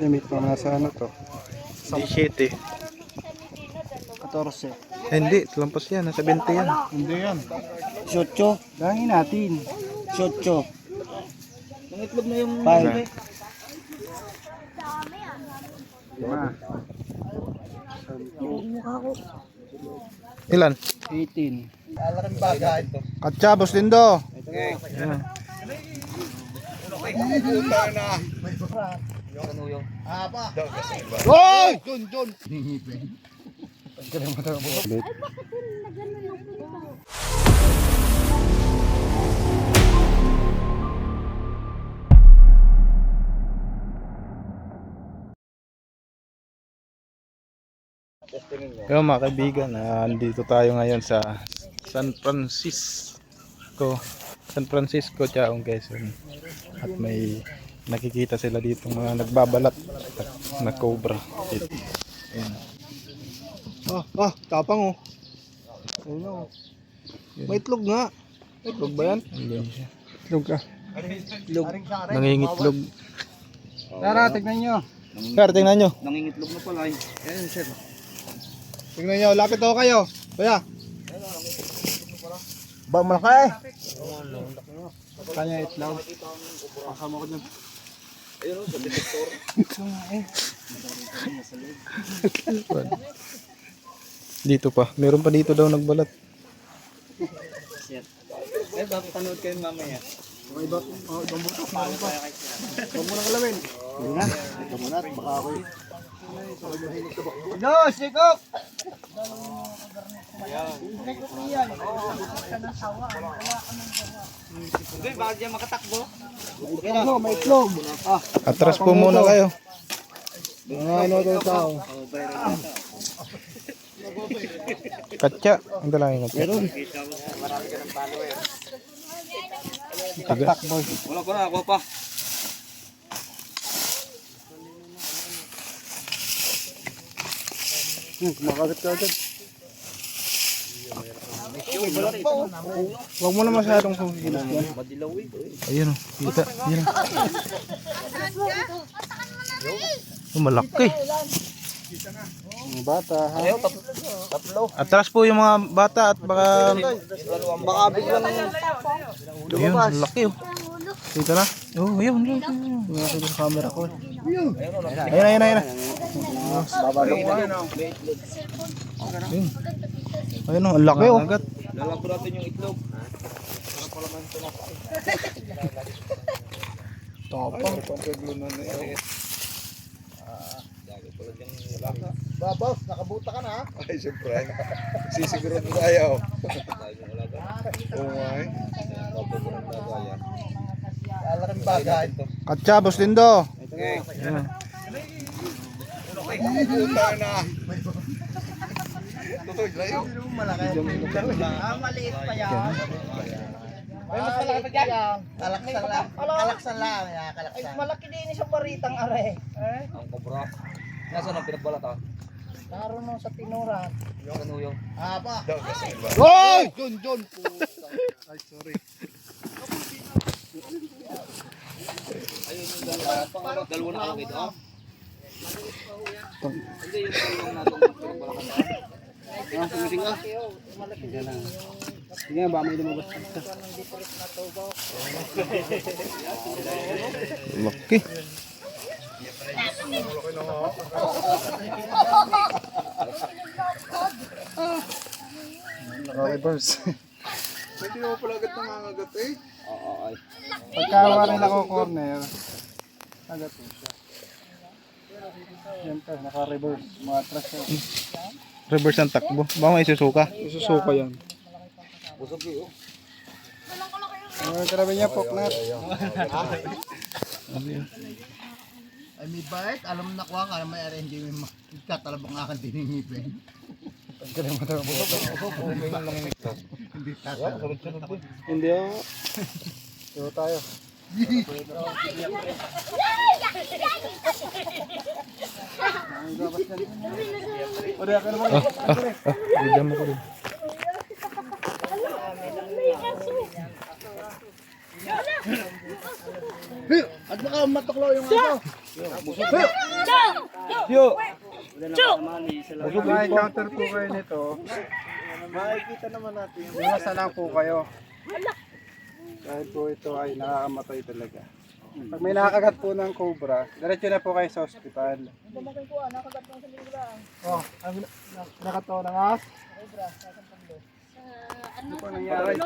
Limit pa nasa ano to? 17. 14. Hindi, lampas yan. Nasa 20 yan. Hindi yan. 18. Dangin natin. 18. Nangitlog na yung 5. Ilan? 18. alaking bagay. Katsyabos din do. Okay. Yan. Hoy! John! Kaya mga kaibigan, andito tayo ngayon sa San Francisco, Chaong Quezon. At may nakikita sila dito mga nagbabalat na cobra. Ayan. Tapang oh. Ayun oh. May itlog nga. Itlog ba yan? Hindi siya. Itlog ka. Nangingitlog. Tara, tignan nyo. Sir, tingnan nyo. Nangingitlog na pala eh. Ayan sir. Tignan nyo, lapit ako kayo. Kuya. Ba, malaki. Kanya itlog. Kasama ko dyan. Ayun o, sa detektor. Dito pa. Meron pa dito daw nagbalat. Eh, bakit panood kayo mamaya? Okay ba? Ibang butas na pa. Huwag mo nang alawin. Hindi na. Ito muna at baka ako eh. No, sikop! Hindi, bakit dyan makatakbo? May itlog. Atras po muna kayo. Mga ano ito tao. Katya. Ang dalangin katya. Meron. Tiga. Wala ko na, ako pa. Kumakagat ka agad. Huwag mo na masyadong sumilas yan. Madilaw eh. Ayun o. Kita. Ayun o. Malaki. Ang bata ha. Ayaw, tatlo. Atras po yung mga bata at baka... Baka biglang Ayun, laki o. Kita na. Oh, ayun. Nakakita yung camera ko. Ayun. babalong na. Ayun. Ayun o, ang laki o. Lalako natin yung itlog. Tapang. Babos, nakabuta ka na ha? Ay, siyempre. Sisigurado tayo. Oo nga eh. Alaking bagay. Katsyabos din do. Okay. Ayun. Puta na. Tutoy, layo. Maliit pa yan. Ay, mas malaki pa dyan. Kalaksan lang. Kalaksan lang. Ay, malaki din sa baritang are. Ang kobra. Nasaan ang pinagbalat ah? Naroon nung sa tinuran. Yung ano yung... Pa. Daw kasi ba? Hoy! John! Ay, sorry. Ayun yung dalawa na ako dito ah. Hindi yung dalawang natong pinagbalakan ah. Sumising ah. Sige, ba may lumabas ka. Laki. Okay, boss. Hindi mo pala agad nangangagat eh. Oo ay. Pagkawa rin ako corner, agad po siya. Yan pa, naka-reverse. Mga atras siya. Reverse ang takbo. Baka may susuka. Isusuka yan. Busog yun. Ang grabe niya, poknat. Ay may bait, alam na ko ka may ari hindi may katalabang akan tiningipin. Hindi ako. Ito tayo. Bigyan mo ko din. At baka matuklaw yung ano. Kung ma-encounter po kayo nito, makikita naman natin. Iwasa lang po kayo. Dahil po ito ay nakakamatay talaga. Pag may nakakagat po ng cobra, diretso na po kayo sa ospital. Oh, ang nakatawa ng as? Ano po nangyari?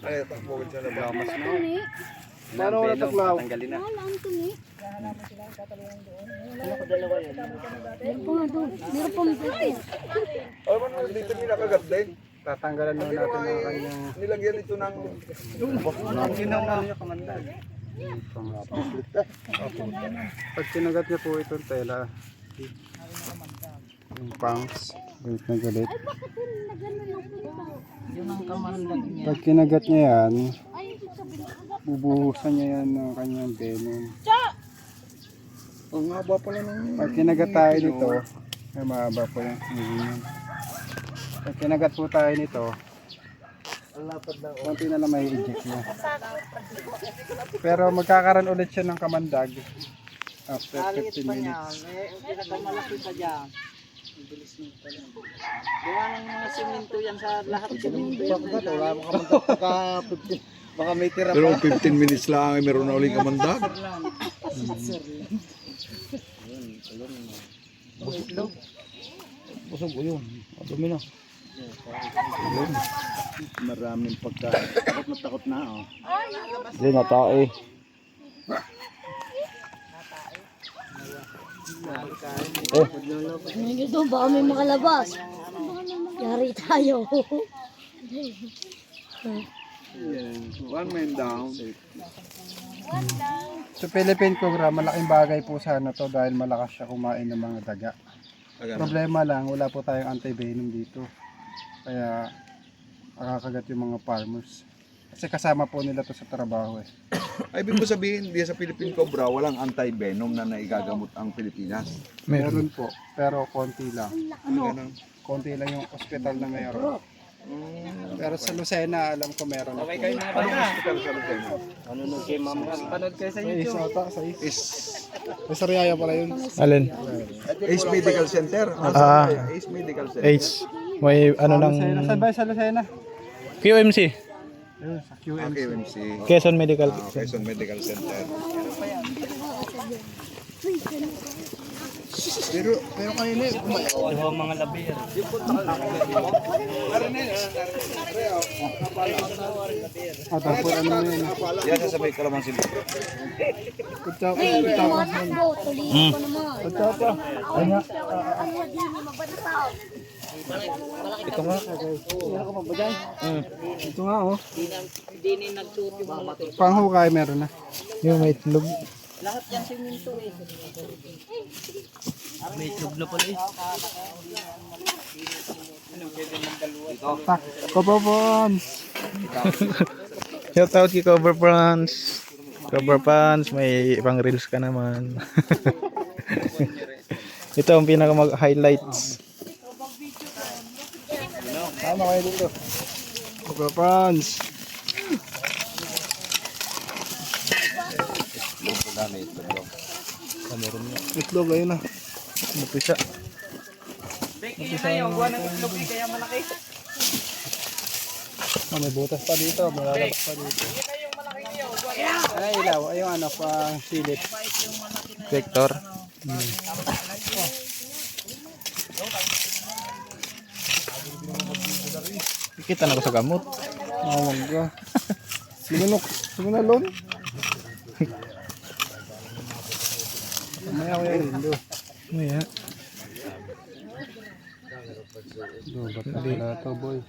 Ay, takbo siya na blamas na. Paano wala taklaw? Alam mo naman, dito nila kagat din. Tatanggalan mo natin ang kanyang Nilagyan ito ng... ang ginawa niya kamandag. Pag kinagat niya po itong tela, yung pangs, galit na galit. Pag kinagat niya yan, bubuhusan niya yan ng kanyang venom. Ang haba pala ng... Pag kinagat tayo nito, ay mahaba po yung sinihin. Pag kinagat po tayo nito, konti na lang may eject niya. Pero magkakaroon ulit siya ng kamandag after 15 minutes. Pinakamalaki pa dyan. Gawa ng mga simento yan sa lahat. Simento yan. Baka may tira Pero 15 minutes lang ay meron na uling kamandag. Busog o yun. Dumi na. Maraming pagka. Takot na oh. Hindi natae. Ito, baka may makalabas. Yari tayo. One man down. Sa Philippine Cobra, malaking bagay po sana to dahil malakas siya kumain ng mga daga. Problema lang, wala po tayong anti-venom dito. Kaya nakakagat yung mga farmers. Kasi kasama po nila to sa trabaho eh. Ay, ibig mo sabihin, di sa Philippine Cobra, walang anti-venom na naigagamot ang Pilipinas. Meron po, pero konti lang. Ganun. Konti lang yung hospital na mayroon. Pero sa Lucena, alam ko meron na po. Anong hospital sa Lucena? Panood kayo sa Sa isa ata, sa isa. Is Sa Sariaya pala yun. Alin? Ace Medical Center? Ace Medical Center. H. May ano ng Lucena, saan ba sa Lucena? QMC. Ayun, sa QM. KMC. Quezon Medical. Quezon Medical Center. Pero kanina, mga labi yan. tapos ano na yun. Yan sasabay ka naman sila. Kutsa pa. Tumakbo, tuloy ko naman. Kutsa pa. Ay nga. Ano din yung magbataw? Ito nga. Ito nga oh. Hindi ni nagsuot yung mga labi. Panghukay meron na. Yung may itlog. Lahat yan simento eh. May itlog na pala eh. Tak. Kopopon. Shout out kay Cover Pants. Cover Pants, may pang reels ka naman. Ito ang pinaka highlights. Tama kayo dito. Kopopons. Itlog ayun na. Mapisa. Beki yun na yung buwan ng itlog eh, kaya malaki. May butas pa dito. May lalabas pa dito. Ay ilaw. Ay yung ano pang silip. Vector. Kita na ko sa gamot. Awag ka. Sigunok. Sigunalon. Maya ko yan. Indo. Maya. Ba't na ito boy?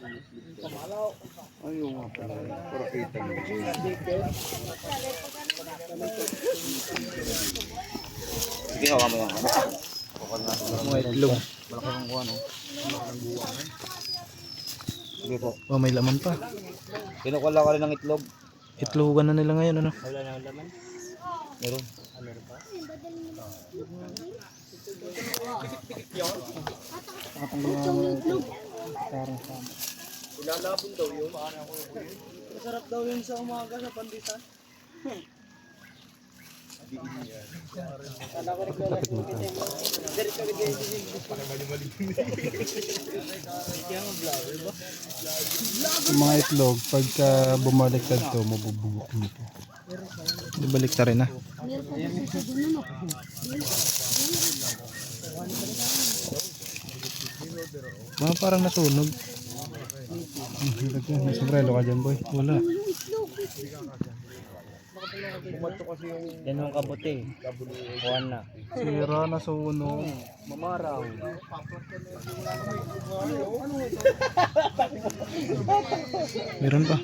Ayaw nga pala. Para kita mo. Sige, hawa mo yan. Mga itlog. Oh, may laman pa. Kinukula ka rin ng itlog. Itlogan na nila ngayon, ano? Wala nang laman. Meron. Ilalabon daw yun. Masarap daw yun sa umaga sa pandisan. Yung mga itlog, pagka bumaliktad to, mabubugok nito. Ibalik ta rin ha. Mga parang nasunog. May sombrero ka dyan, boy. Wala. Yan yung kabuti. Kuhan na. Sira, nasunog. Mamaraw. Meron pa.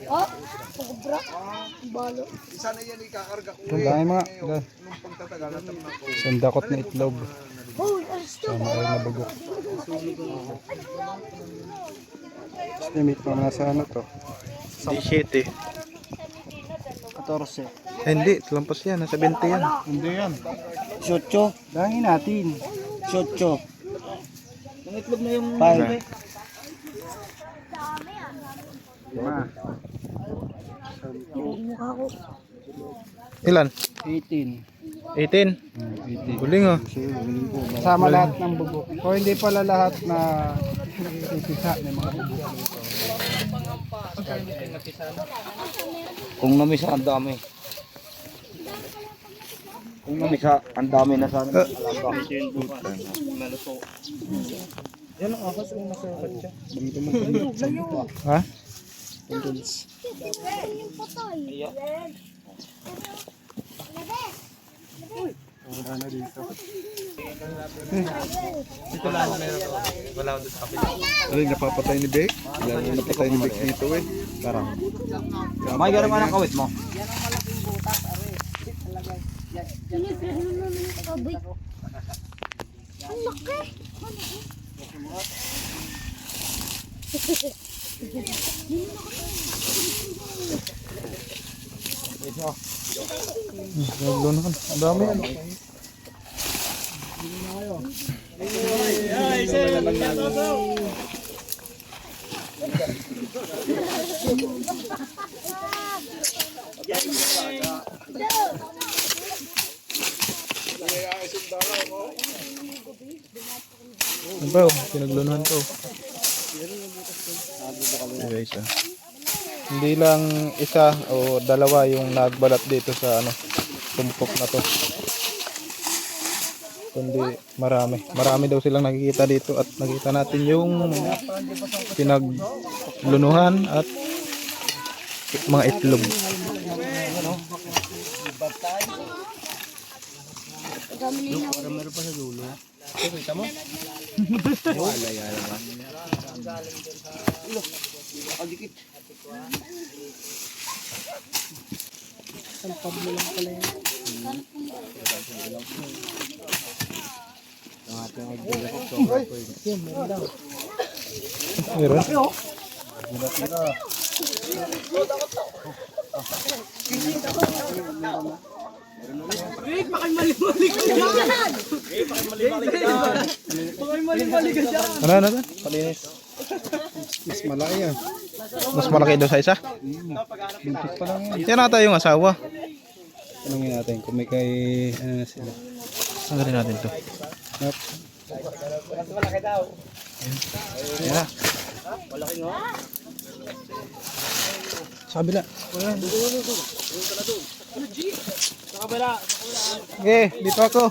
Oh, sobra. Balo. Isa na yan ikakarga ko. Ang dami mga. Nung pagtatagal, natamna ko. Sandakot na itlog. Hoy, alas to. Sama ay nabugok. Limit pa na sa ano to. 17. 14. Hindi, lampas yan. Nasa 20 yan. Hindi yan. Shotcho. Dahil natin. Shotcho. Ang itlog na yung... Five. Lima. Mukha ko. Ilan? 18. 18. Huling oh. Kasama lahat ng bubok. O hindi pala lahat na pipisa. May mga bubok. Kung namisa, ang dami. Kung namisa, ang dami na sana. Yan ang akas kung nasukat siya. Ha? Yung patay. Wala na dito. Ay, napapatay ni Beck. Napatay ni Beck dito eh. Parang. May gano'n ang kawit mo. Sinipre mo naman yung kabay. Ang laki. Naglo na kan. Ang dami yan. Ano ba oh? Pinaglunuhan to. Guys ah. Hindi lang isa o dalawa yung nagbalat dito sa ano, tumpok na to. Kundi marami. Marami daw silang nakikita dito at nakita natin yung pinaglunuhan at mga itlog. Meron? Ano na? Palinis. Mas malaki yan. Mas malaki daw sa isa? Buntis pa lang yan. Yan ata yung asawa. Tanungin natin kung may kay sila. Tanggalin natin to. Yep. Yan na. Sa kabila. Okay, dito ako.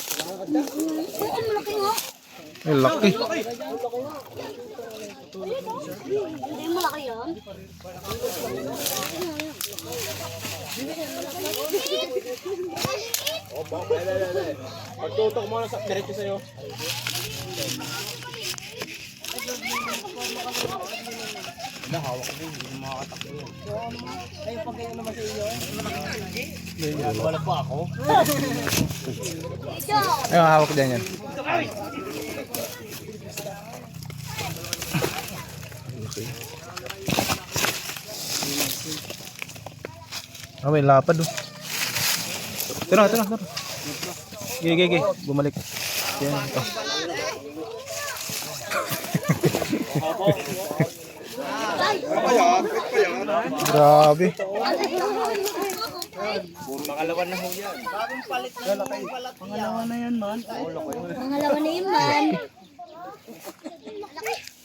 Oh, ang laki nga. Ay, laki. Hindi mo laki yan. Pagtutok mo na sa diretso sa'yo. Wala pa ako. Ay, hawak dyan yan. Okay. Ah, may lapad oh. Ito na. Gigi. Bumalik. Yan, ito. Grabe. Pangalawa na yun, man.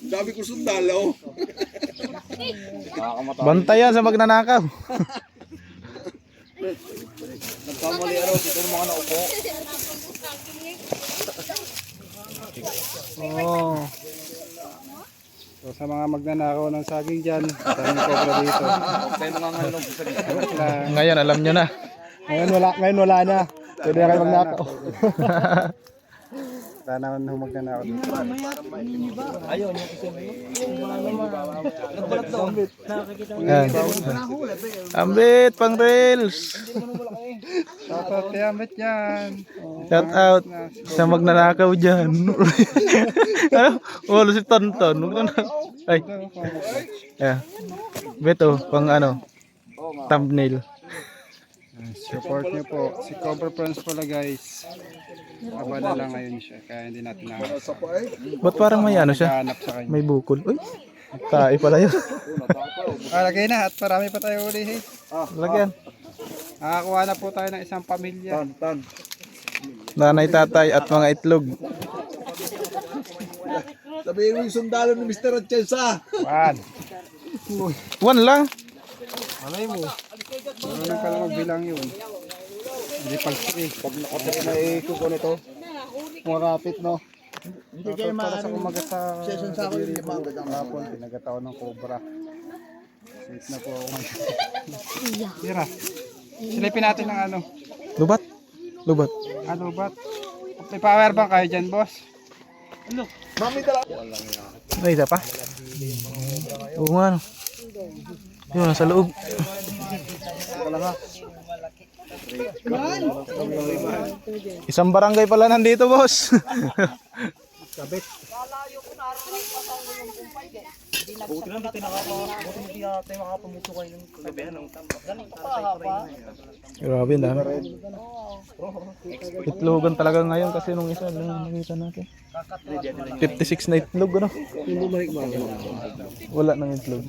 Sabi ko sundalo. Bantayan sa magnanakaw. Nagkamali araw, dito yung mga naupo. Oh. So sa mga magnanakaw ng saging dyan, daming cobra dito. Kayo mga ngalong sa dito. Ngayon alam nyo na. Ngayon wala na. Pwede na kayo magnakaw. Wala naman nung magnanakaw dito. Ayaw niya kasi may. Yan. Ambit, pang reels. Shoutout kay Amit yan. Shout out sa magnanakaw dyan. Ano? Wala si Tonton. Ay. Yeah. Beto, pang ano? Thumbnail. Support niyo po. Si Cobra Friends pala guys. Abala lang ngayon siya. Kaya hindi natin nakakasama. Ba't parang may ano siya? Hanap sa kanya. May bukol. Uy. Tae pala yun. Lagay na at marami pa tayo ulihin. Lagyan. Nakakuha na po tayo ng isang pamilya. Nanay, tatay at mga itlog. Sabihin mo yung sundalo ni Mr. Atienza. One. One lang. Malay mo. Marunong ka lang magbilang yun. Hindi pag-3. Pag nakapit na ikuko nito. Marapit no. Hindi kayo Para sa maaaring kumagat sa session sa ako yung limang ang hapon, pinagataw ng cobra. Safe na po ako ngayon. Tira. Silipin natin ng ano. Lubat. Lubat. Ano ba? May power bank kayo dyan, boss? Ay, isa pa. Oo nga. No. Yun, nasa loob. Isang barangay pala nandito, boss. Grabe, dami. Itlogan talaga ngayon kasi nung isa lang nakita natin. 56 na itlog, ano? Wala nang itlog.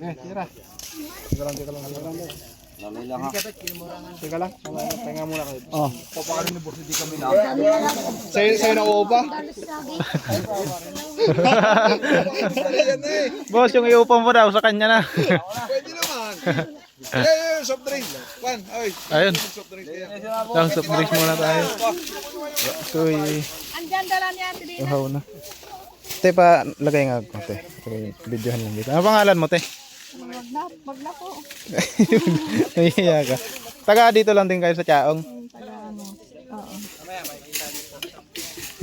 Tira. Teka lang. Pahinga muna kayo. Oh. Papakalim ni boss, hindi kami na. Sa'yo na upa? Boss, yung iupang mo daw sa kanya na. Pwede naman. Yeah, soft drink. Juan, ay. Ayun. Soft drink kaya. Lang, soft drinks muna tayo. Uy, Andyan dala niya, Tiri. uhaw na. Te, pa, lagay nga ako, te. Videohan lang dito. Ano pangalan mo, te? Wag na po. Nahihiya ka. Taga dito lang din kayo sa Chaong. Taga ano. Oo.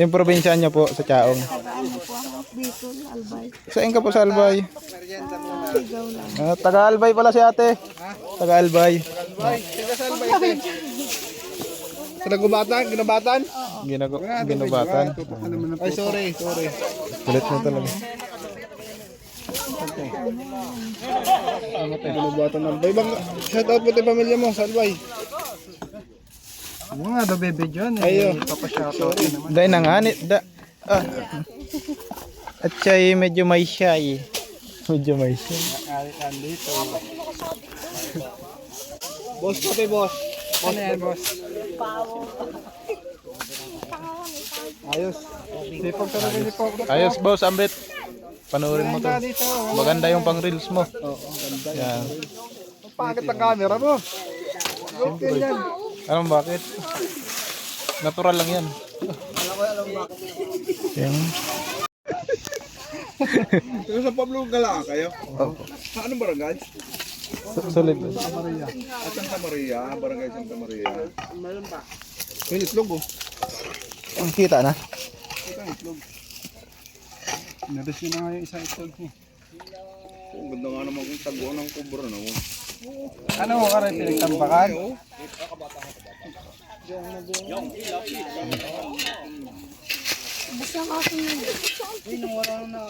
Yung probinsya niyo po sa Chaong. Taga ano po ako. Bicol, Albay. Saan ka po sa Albay? Sigaw lang. Taga Albay pala si ate. Taga Albay. Sila gumatan? Ginabatan? Ginubatan. Ay, sorry. Kulit mo talaga. Ginabatan ng Albay. Shoutout po tayo pamilya mo sa Albay. Ano nga daw bebe dyan eh. Ayo. Papashoutout naman. Dahil na nga. At siya'y medyo may shy. Medyo may shy. Andito. Boss po tayo, boss. Ano yan, boss? Ayos. Sipag talaga ni Pog. Ayos, boss, ambit. Panoorin mo to. Dito. Maganda yung pang reels mo. Yan. Pangit ang camera mo. Okay yan. Alam mo bakit? Natural lang yan. Yan. Pero sa Pablo Galaan kayo? Sa anong barangay? Solid. At Santa Maria, barangay Santa Maria. Yung itlog oh. Ang kita na. Ito ang itlog. Nabis nyo na nga yung isang itlog niya. Ang ganda nga naman kung taguan ng kubra na mo. Ano mo ka rin pinagtambakan? Basta ang aking yun.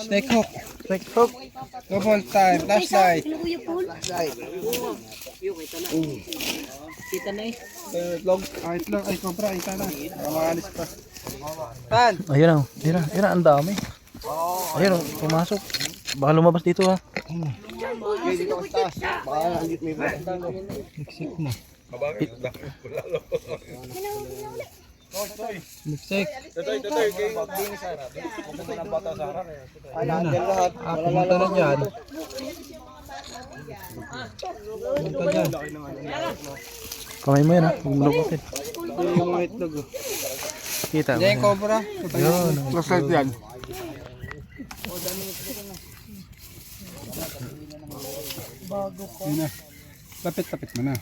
Snake hook. Snake hook. Double time. Flashlight. Ano Kuya Paul? Ah, itlog. Ay, cobra. Ita na. Makaalis pa. Ayun o. Ayun ang dami. Ayun o, pumasok. Baka lumabas dito ha. Miksik na. Miksik. Ayun na. Pumunta na dyan. Pumunta dyan. Kamay mo yan ha. Huwag mo lukutin. Yung mga itlog. Kita mo. Yan yung cobra. Yun. Flashlight yan. Yun na. Lapit-lapit mo na.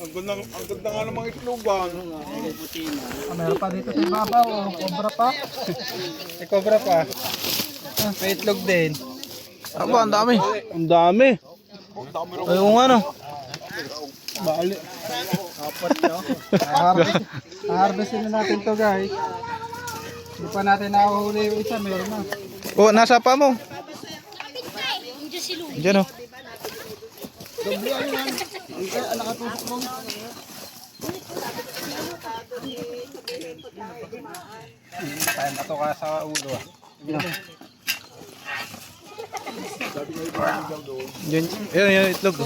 Ang ganda nga ng mga itlogan. Meron pa dito sa ibabaw. Cobra pa. May cobra pa. May itlog din. Aba, ang dami. Ang dami. Ayun nga no. Bali. Apat no. Harvestin na natin to guys. Hindi pa natin nahuhuli yung isa. Meron na. Oh, nasa pa mo. Diyan o. Tayo na to ka sa ulo. Yun, yun itlog.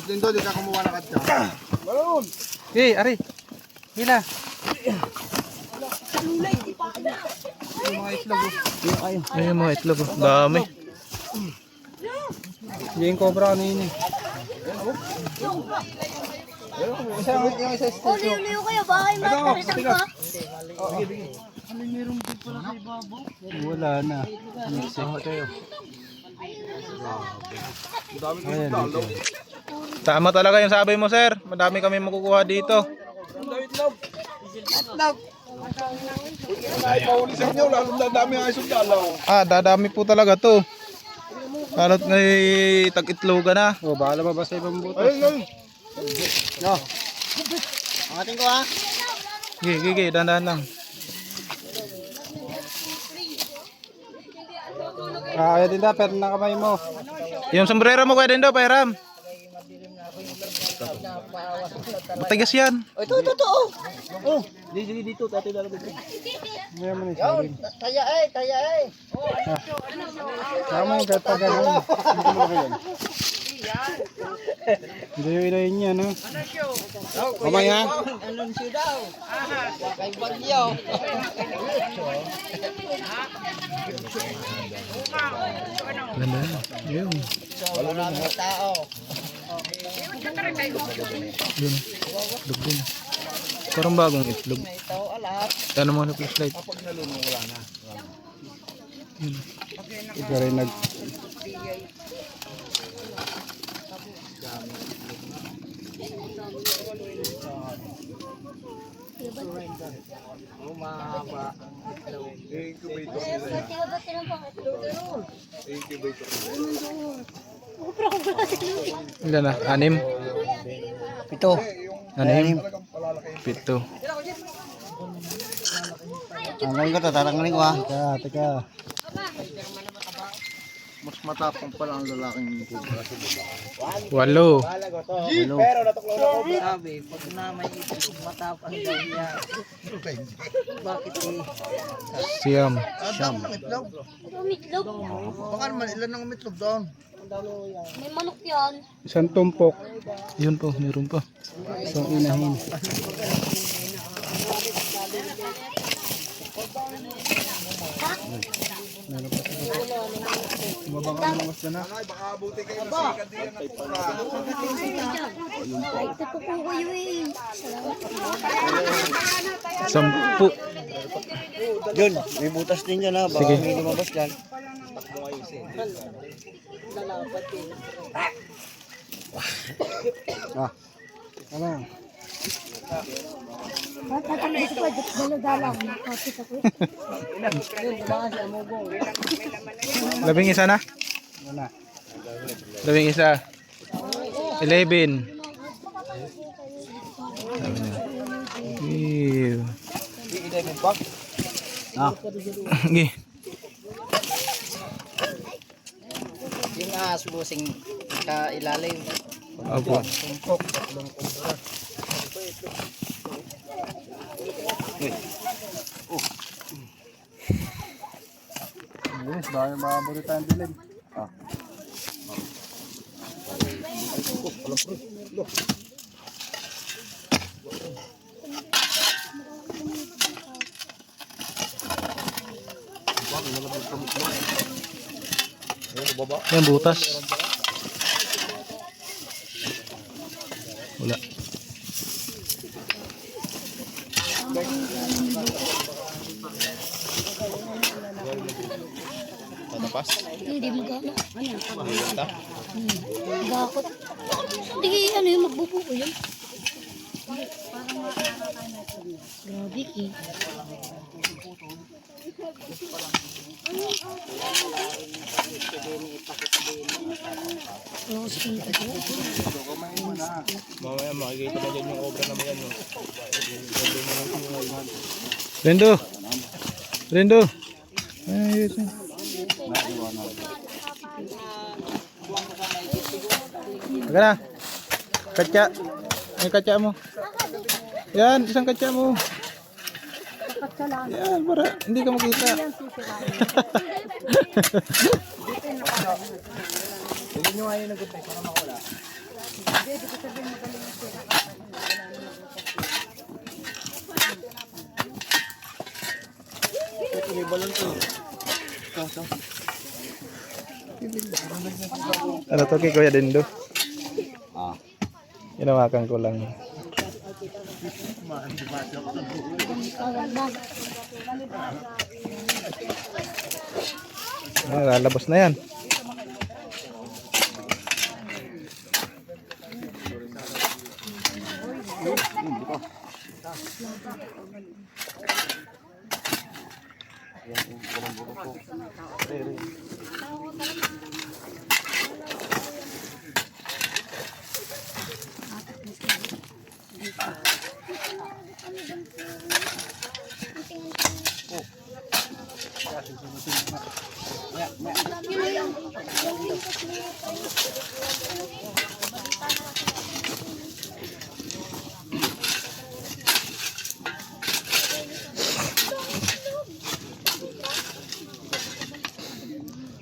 Din doon, di ka kumuha na kadya. Balon! Hey, Ari. Hila. Yung mga itlog. Ayun yung mga itlog. Dami. Yung cobra kanina. Yung isa Oh, liyo kayo. Baka yung matarisan ka. wala na. Ayan, dito. Tama talaga yung sabi mo, sir. Madami kami makukuha dito. Pauli sa inyo, lalo dadami ang isang dalaw. Ah, dadami po talaga to. Lalo't ngay tag-itlogan na. Oh, bahala ba sa ibang butas? Ayun. Angatin ko ha. Gigi, dandan lang. Ah, ayan din da, pero na kamay mo. Yung sombrero mo kaya din daw, Pairam. Matigas yan. Ngayon mo na isa. Taya eh. Tama yung gata ganun. Hindi mo na yan. Hindi yung ilayin niya, no? Kamay ha? Anong siya daw? Kay Bagyo. Ganda yan. Yun. Wala na mga tao. Yun. Itlog din. Parang bagong itlog. Ito alat. Ano mo na flashlight? Ika rin nag... Umahaba. Incubator Kaya nila. ba't tinapang itlog? Incubator nila. Cobra itlog. Ilan na? 6? 7. 6? 7. Tanggalin ko to, tatanggalin ko ha. Teka. Mas matapang pala ang lalaking kubra. 8. Sabi, pag namay ito, matapang daw niya. Bakit eh? Siyam. Siyam. Itlog. Ang itlog. Baka naman ilan ang itlog doon? May manok yan. Isang tumpok. Yun po, meron pa. Isang inahin. Mabang ang mga na. Baka abuti kayo na sikat diyan ng pura. Ay, ito po ko kayo eh. Salamat. 10. Yun, may butas din dyan ha. Baka Sige. may lumabas dyan. Ano? Tatanggit ko, dala-dala ako. Nakapit ako. 11 isa na? Ano na? 11. 11. Ew. Okay. Yung ahas busing ka ilalim. Opo. Yes, baka makabuli tayong dilim. Yan butas. Wala. Hindi magana. Bakit? Hindi ano yung magbubuo yun. Grabe ki. Mamaya makikita na dyan yung obra naman yan. No? Rendo! Rendo! Ayos yun. Aga na. Katsa. Ay katsa mo. Yan, isang katsa mo. Yan, para hindi ka makita. Tignan nyo nga yun ang gutay para makawala. Ano to kay Kuya Dindo? Hinawakan ko lang. Lalabas na yan.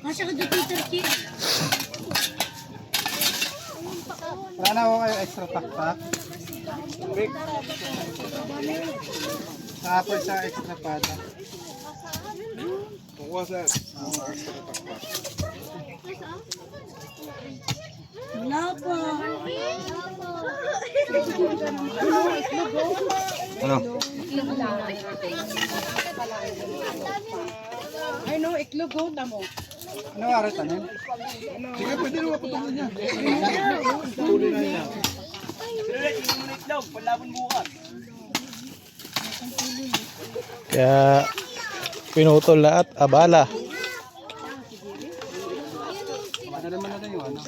Kasya ka doon, Peter Chief. Wala na ako kayo extra taktak. Sa apple sa extra pata. Kukuha sir. Wala pa. Ano? Ay no, iklog go na mo. Ano araw tanin? Sige, pwede naman patuloy niya. Kaya pinutol lahat abala. Ano naman natin yung ano?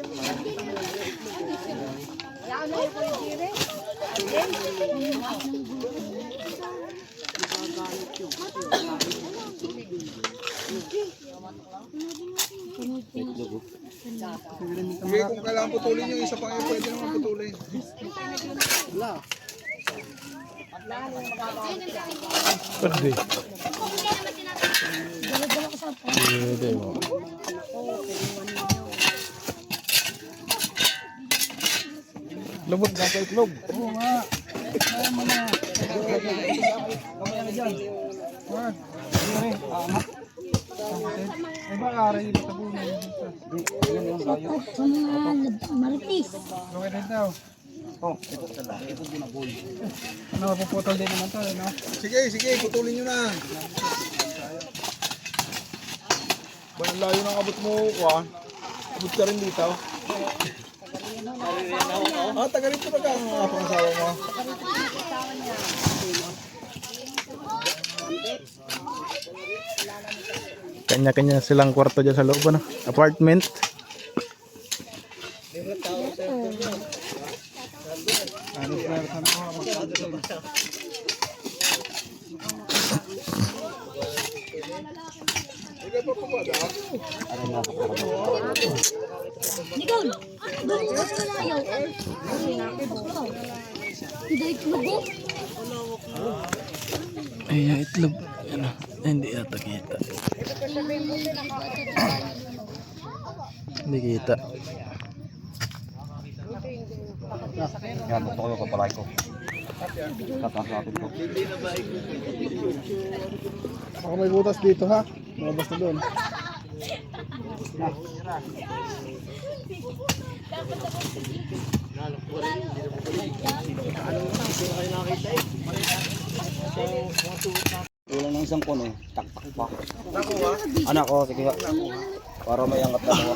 Sige, kung kailangan putulin yung isa pa kayo, pwede naman putulin. Pwede. Pwede mo. Lubot na sa itlog. Oo nga. Kaya mo na. Kamaya na dyan. Word. Ano rin? Aangat. Ay ba aray yung tabunan yung dito? Yan yung layo. Maritis. Okay rin daw. Oh, ito pala. Ito binaboy. Ano, mapuputol din naman to, no? Sige, sige, putulin nyo na. Ba, ang layo ng abot mo, kuha. Abot ka rin dito. Ah, taga rito talaga ang mga pangasawa mo. Kanya-kanya silang kwarto dyan sa loob, ano? Apartment. Nicole! Bakit mas malayo? Hindi itlog ko. Ay, itlog. Ano? Hindi yata kita. Hindi kita. Yan, gusto ko yung kapalay ko. Tatasapit ko. Baka may butas dito ha. Lumabas na doon. Kulang ng isang kono, taktak pa. Anak ko, sige. Para may angat na mo.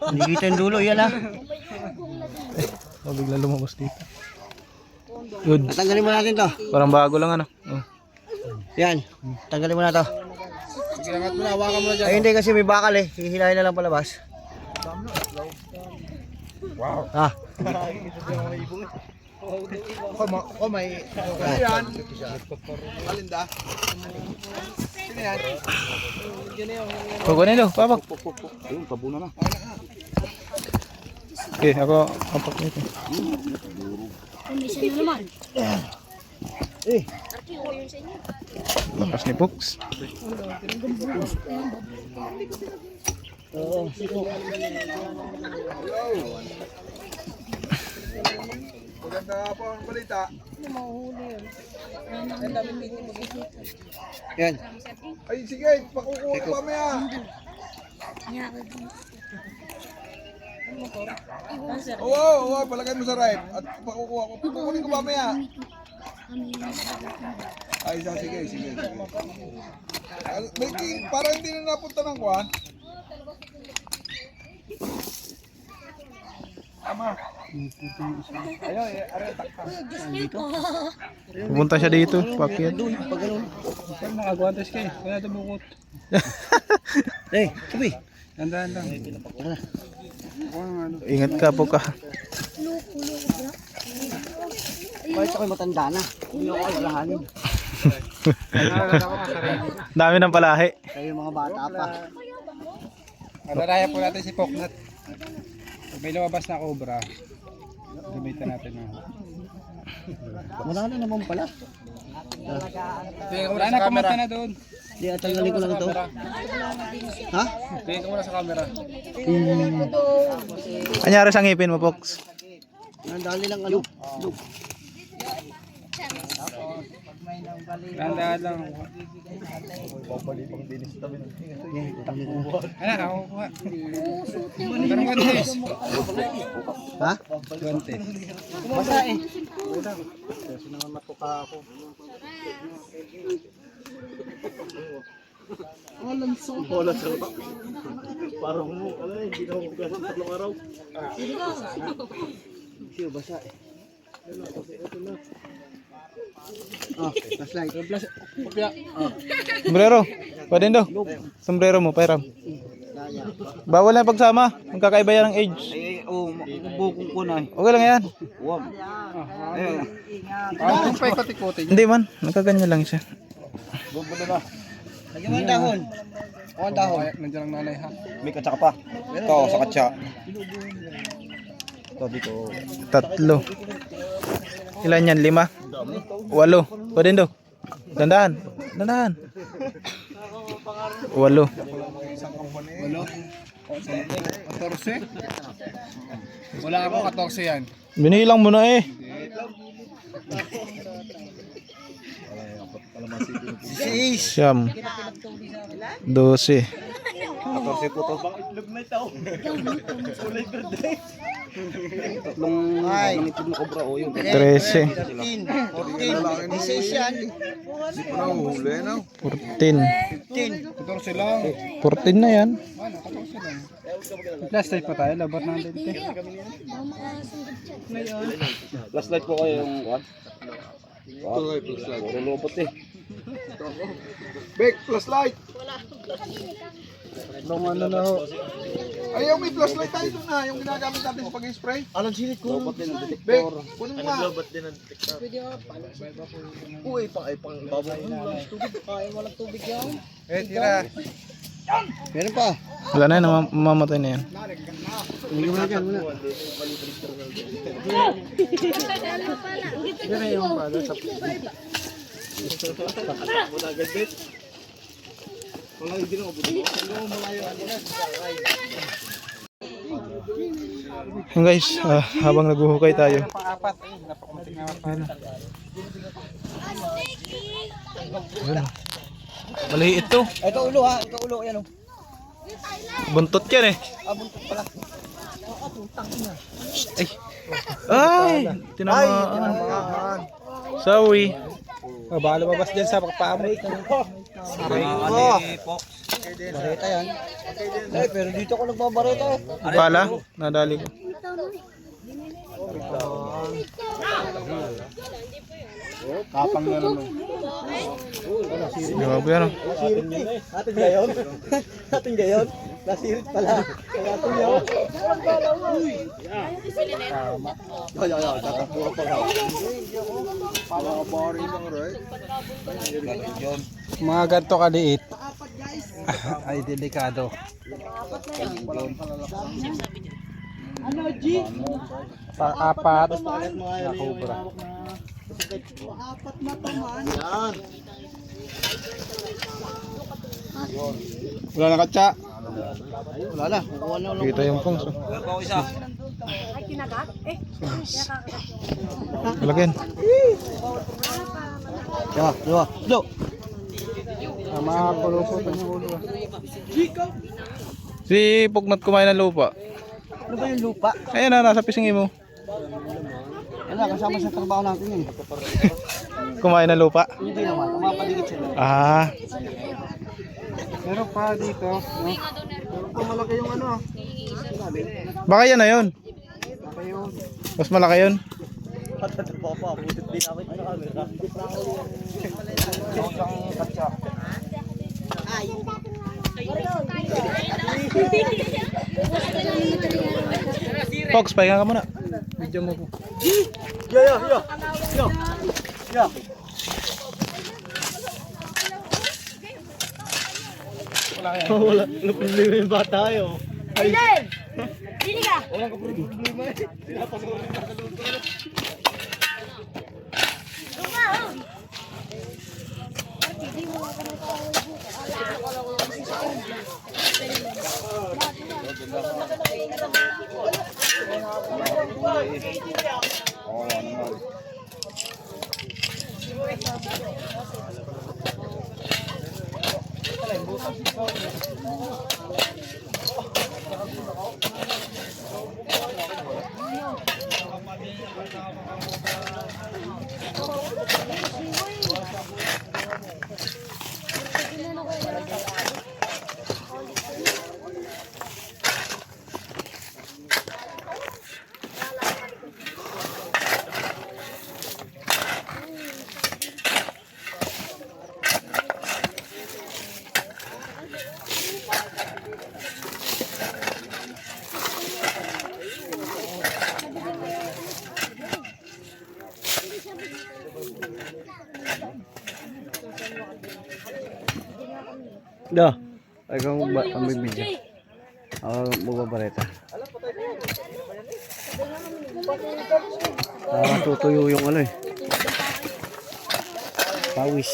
Hindi kita yung dulo, yan ah. Oh, bigla lumabas dito. Good. Tanggalin mo natin to. Parang bago lang ano. Oh. Yan, tanggalin mo na to. Ay hindi kasi may bakal eh. Hihilahin na lang palabas. Wow. Ah. May Yan. Alinda. Kukunin lo, papak. Ayun, pabuna na. Okay, ako papak nito. Kumisan na naman. Lakas ni Pox. Maganda po ang balita. yan. Ay, sige, pakukuha ko mamaya. Oo, palagay mo sa right. At pakukuha ko. Kukunin ko mamaya. Ay, sige. Parang hindi na napunta ng kuhan. Pupunta siya dito, pakyat. Nakagwantes kayo. Kaya tumukot. Eh, sabi. Tandaan lang. Ingat ka po ka. Kahit ako'y matanda na. Hindi ako alalahanin. Dami ng palahi. Kayo mga bata pa. Alalayan po natin si Poknat. Pag may lumabas na cobra, gamitan natin na. Wala na naman pala. Wala na, pumunta na doon. Di tanggalin ko lang ito. Ha? Tingin ka muna sa camera. Anyari sa ngipin mo, Pox? Nandali lang ano. Tandaan lang. Ano, ako kuha. Parang guantes. Ha? Guantes. Basta eh. Siyo, basa eh. Ah, flashlight. Sombrero. Pwede do. Sombrero mo, pairam. Bawal na pagsama. Magkakaiba yan ng age. Bukong ko na. Okay lang yan. Wag. Ano pa ikot-ikotin? Hindi man. Nagkaganyan lang siya. Lagyan mo ang dahon. O ang dahon. Nandiyan ang nanay ha. May katsaka pa. Ito, sa katsa. Ito dito. 3. Ilan yan? 5? 8. Pwede do. Dandahan. 8. 14? Wala ako 14 yan. Binilang mo na eh. Siyam. 12. 14 po to. Tatlong itlog na cobra o yun. 13. 15, 14, 16 yan. Hindi ko na uhuli, no? 14. 14 lang. 14 na yan. Last night pa tayo, labat ng dente. Last light po kayo yung what? Puro lobot eh. Bek, flashlight. Long ano na ho. Ay, yung may flashlight tayo doon na, yung ginagamit natin sa pag-spray. Alam silit ko. Robot din ang Be, detektor. kunin mo nga. Uy, pang babaw. Tubig. Kaya walang tubig yan. Eh, tira. Meron pa. Wala na yan, mamamatay na yan. Hindi mo na dyan muna. Tira yung bala sa Yun guys, habang naguhukay tayo. pang-apat. Napakamuntik na pala. Ayun. Maliit to. Ito ulo ha, ito ulo, yan o. Buntot yan eh. Buntot pala. Ay! Tinamaan. Sorry. Baka lumabas dyan sa pagpamay. Bareta yan. Ay, pero dito ko nagbabareta eh. Pala, nadali ko. Kapang na naman. Grabe yan. Atin gayon? Atin gayon? Nasirit pala. Atin gayon? Tatakuro pa raw. Mga ganito kaliit ay delikado. Pang-apat na cobra. Wala na katsa. Wala na. Kukuha na ulit. Kita yung pungs. Lagyan. Diba, diba. Diba. Mga puluputan yung ulo. Si Pugnat kumain ng lupa. Ano ba yung lupa? Ayan na, nasa pisngi mo. Wala, kasama sa trabaho natin yun. Kumain ng lupa. Hindi naman, umapaligid sila. Ah, Meron pa dito. No? Ito malaki yung ano. baka yan na yun. Mas malaki yun. Papa, butit din ako sa camera. Fox, pahinga ka muna. Video mo po. Wala problema yung bata yun. Dili ka. Da, ay kang magbibidyo. Ako magbabareta. Tutuyo yung ano eh. Pawis.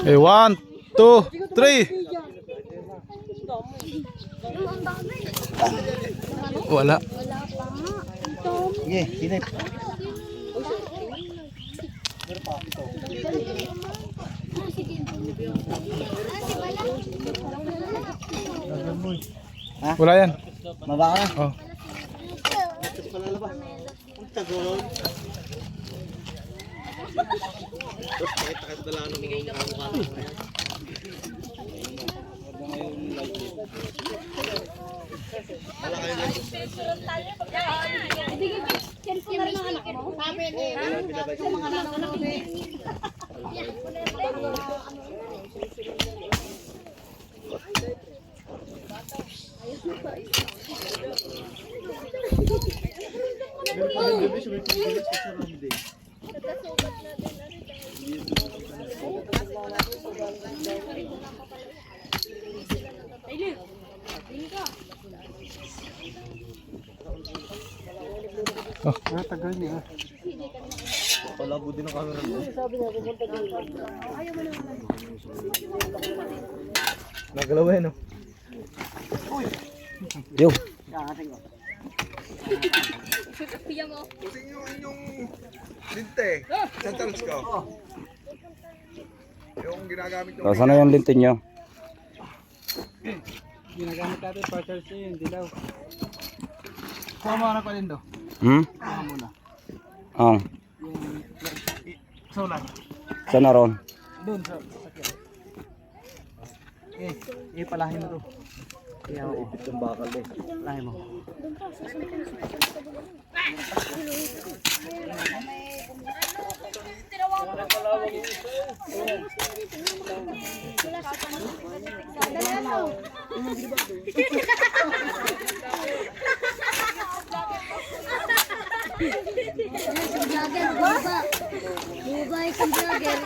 Okay, 1, 2, 3. Wala. Sige, sinip. Wala yan. Maba ka na. Oh. Tagal niya. Palabo din ang camera mo. Nagalaw eh, no? Yo. Pusin nyo yung linte. San Charles ko. Yung ginagamit nyo. Saan na yung linte nyo? Ginagamit natin para charge niya yung dilaw. Sama na pa din do. Sama muna. Ang. Solar. Saan na ron? Doon sa sasakyan. Palahin mo to. Kaya ipit yung bakal eh. Palahin mo. Vlogger, buba. Buba isang vlogger.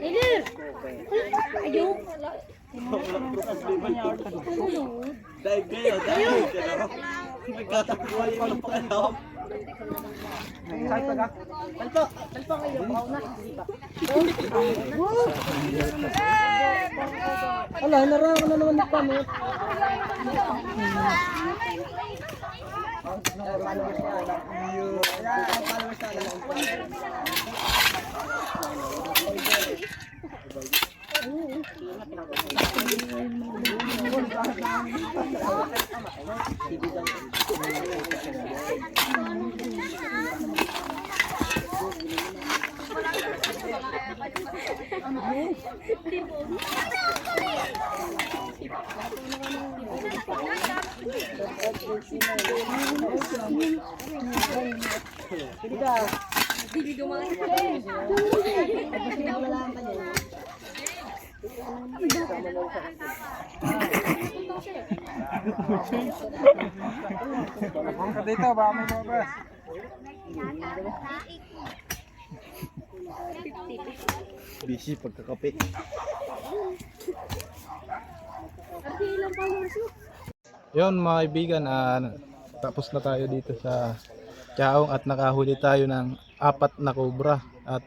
Ilir! Ayaw! Ala, narang na naman ng pamot. Huwag ka dito, baka may mabas. Busy pagkakape. Yun mga kaibigan, tapos na tayo dito sa Chaong at nakahuli tayo ng 4 na cobra at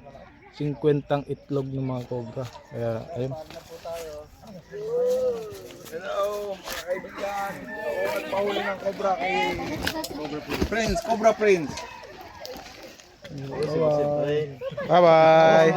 50 itlog ng mga cobra. Kaya ayun. Hello, mga kaibigan. Ako nagpahuli ng cobra kay Prince, Cobra Prince. Bye bye.